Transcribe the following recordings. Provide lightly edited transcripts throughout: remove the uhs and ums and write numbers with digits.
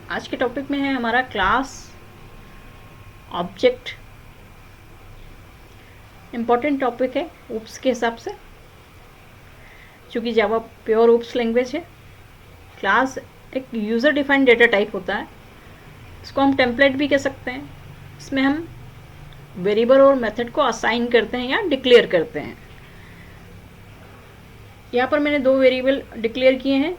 आज के टॉपिक में है हमारा क्लास ऑब्जेक्ट। इम्पॉर्टेंट टॉपिक है ऊप्स के हिसाब से, क्योंकि जावा प्योर ऊप्स लैंग्वेज है। क्लास एक यूज़र डिफाइंड डेटा टाइप होता है, इसको हम टेम्पलेट भी कह सकते हैं। इसमें हम वेरिएबल और मेथड को असाइन करते हैं या डिक्लेयर करते हैं। यहाँ पर मैंने 2 वेरिएबल डिक्लेयर किए हैं।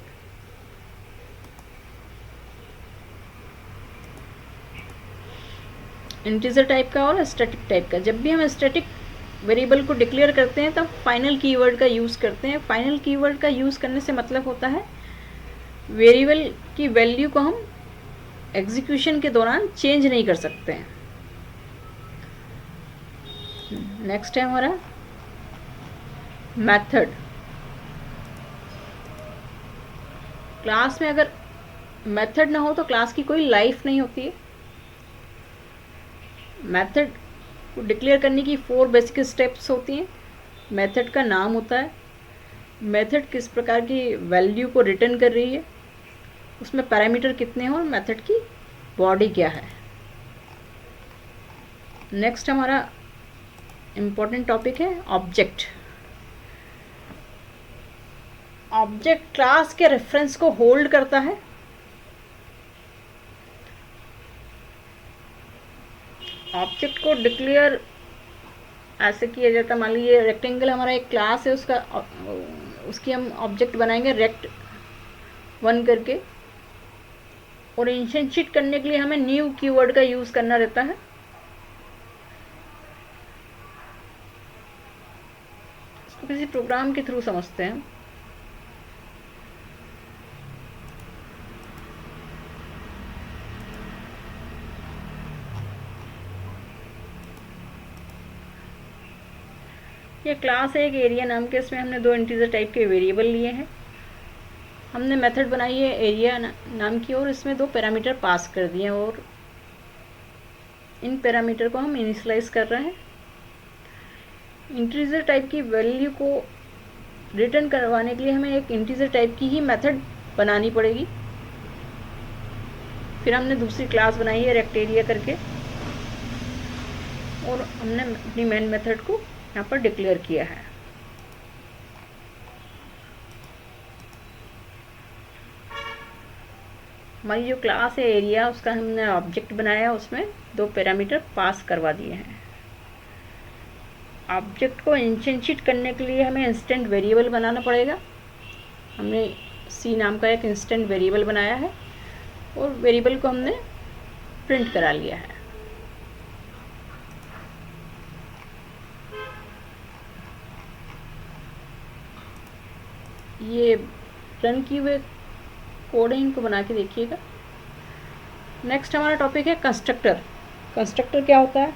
इंटीजर टाइप का और स्टैटिक टाइप का। जब भी हम स्टैटिक वेरिएबल को डिक्लेयर करते हैं तब फाइनल कीवर्ड का यूज़ करते हैं। फाइनल कीवर्ड का यूज़ करने से मतलब होता है वेरिएबल की वैल्यू को हम एग्जीक्यूशन के दौरान चेंज नहीं कर सकते हैं। नेक्स्ट है हमारा मेथड। क्लास में अगर मेथड ना हो तो क्लास की कोई लाइफ नहीं होती है। मेथड को डिक्लेयर करने की 4 बेसिक स्टेप्स होती हैं। मेथड का नाम होता है, मेथड किस प्रकार की वैल्यू को रिटर्न कर रही है, उसमें पैरामीटर कितने हैं और मेथड की बॉडी क्या है। नेक्स्ट हमारा इम्पोर्टेंट टॉपिक है ऑब्जेक्ट। ऑब्जेक्ट क्लास के रेफरेंस को होल्ड करता है। ऑब्जेक्ट को डिक्लेयर ऐसे किया जाता है, मान लीजिए रेक्टेंगल हमारा एक क्लास है, उसकी हम ऑब्जेक्ट बनाएंगे रेक्ट 1 करके, और इंस्टेंशिएट करने के लिए हमें न्यू कीवर्ड का यूज़ करना रहता है। इसको किसी प्रोग्राम के थ्रू समझते हैं। ये क्लास है एक एरिया नाम के, इसमें हमने 2 इंटीजर टाइप के वेरिएबल लिए हैं। हमने मेथड बनाई है एरिया नाम की और इसमें 2 पैरामीटर पास कर दिए और इन पैरामीटर को हम इनिशियलाइज कर रहे हैं। इंटीजर टाइप की वैल्यू को रिटर्न करवाने के लिए हमें एक इंटीजर टाइप की ही मेथड बनानी पड़ेगी। फिर हमने दूसरी क्लास बनाई है रेक्ट एरिया करके और हमने अपनी मेन मेथड को यहाँ पर डिक्लेयर किया है। हमारी जो क्लास है एरिया, उसका हमने ऑब्जेक्ट बनाया, उसमें 2 पैरामीटर पास करवा दिए हैं। ऑब्जेक्ट को इंस्टेंशिएट करने के लिए हमें इंस्टेंट वेरिएबल बनाना पड़ेगा। हमने सी नाम का एक इंस्टेंट वेरिएबल बनाया है और वेरिएबल को हमने प्रिंट करा लिया है। ये रन किए हुए कोडिंग को बना के देखिएगा। नेक्स्ट हमारा टॉपिक है कंस्ट्रक्टर। कंस्ट्रक्टर क्या होता है?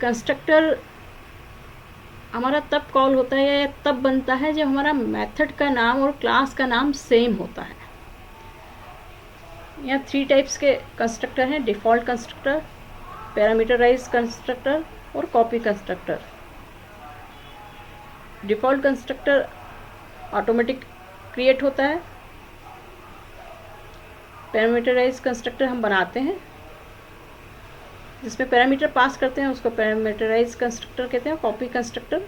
कंस्ट्रक्टर हमारा तब कॉल होता है या तब बनता है जब हमारा मेथड का नाम और क्लास का नाम सेम होता है। यहाँ 3 टाइप्स के कंस्ट्रक्टर हैं: डिफ़ॉल्ट कंस्ट्रक्टर, पैरामीटराइज कंस्ट्रक्टर और copy constructor. Default constructor automatic create होता है। पैरामीटराइज कंस्ट्रक्टर हम बनाते हैं, जिसमें पैरामीटर पास करते हैं, उसको पैरामीटराइज कंस्ट्रक्टर कहते हैं। कॉपी कंस्ट्रक्टर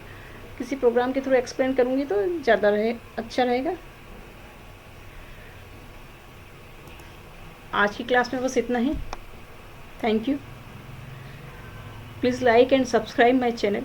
किसी प्रोग्राम के थ्रू एक्सप्लेन करूँगी तो ज़्यादा अच्छा रहेगा। आज की क्लास में बस इतना ही। Thank you. Please like and subscribe my channel.